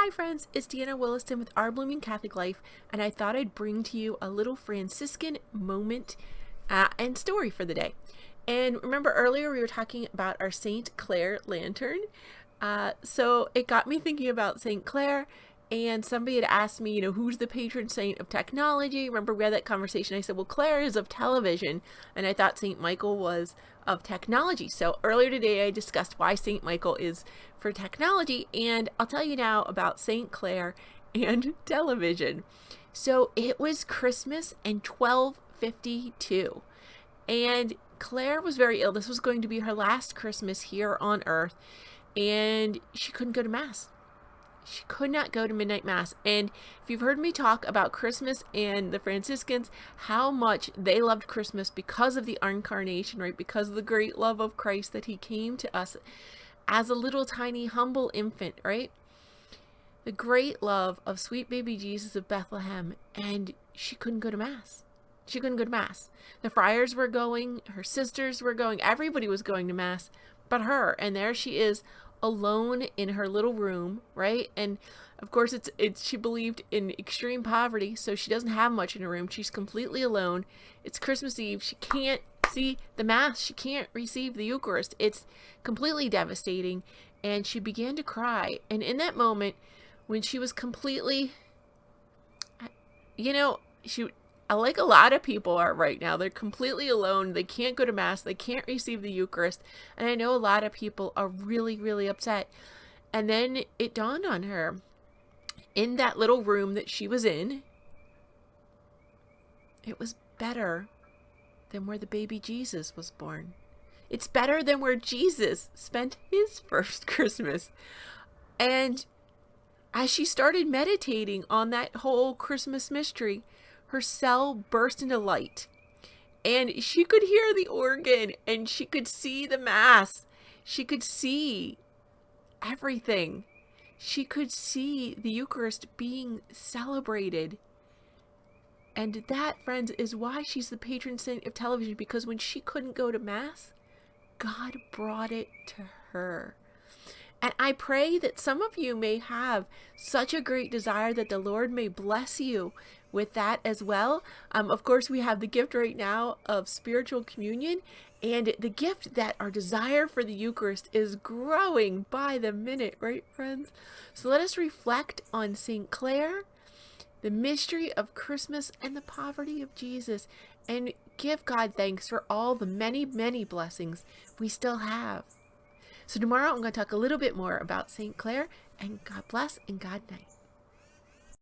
Hi friends, it's Deanna Williston with Our Blooming Catholic Life, and I thought I'd bring to you a little Franciscan moment and story for the day. And remember earlier we were talking about our St. Clare lantern, so it got me thinking about St. Clare, and somebody had asked me, who's the patron saint of technology? Remember we had that conversation. I said, well, Clare is of television, and I thought St. Michael was of technology. So earlier today I discussed why St. Michael is for technology, and I'll tell you now about St. Clare and television. So it was Christmas in 1252, and Clare was very ill. This was going to be her last Christmas here on earth, and she couldn't go to Mass. She could not go to midnight Mass. And if you've heard me talk about Christmas and the Franciscans, how much they loved Christmas because of the incarnation, right? Because of the great love of Christ, that he came to us as a little tiny humble infant, right? The great love of sweet baby Jesus of Bethlehem. And she couldn't go to Mass. She couldn't go to Mass. The friars were going, her sisters were going, everybody was going to Mass but her. And there she is, alone in her little room, right? And of course she believed in extreme poverty, so she doesn't have much in her room. She's completely alone. It's Christmas Eve. She can't see the Mass. She can't receive the Eucharist. It's completely devastating. And she began to cry. And in that moment, when she was completely, she, like a lot of people are right now, they're completely alone. They can't go to Mass. They can't receive the Eucharist. And I know a lot of people are really, really upset. And then it dawned on her, in that little room that she was in, it was better than where the baby Jesus was born. It's better than where Jesus spent his first Christmas. And as she started meditating on that whole Christmas mystery, her cell burst into light, and she could hear the organ, and she could see the Mass. She could see everything. She could see the Eucharist being celebrated. And that, friends, is why she's the patron saint of television, because when she couldn't go to Mass, God brought it to her. And I pray that some of you may have such a great desire that the Lord may bless you with that as well. Of course, we have the gift right now of spiritual communion, and the gift that our desire for the Eucharist is growing by the minute, right, friends? So let us reflect on St. Clare, the mystery of Christmas, and the poverty of Jesus, and give God thanks for all the many, many blessings we still have. So tomorrow I'm going to talk a little bit more about St. Clare, and God bless and God night.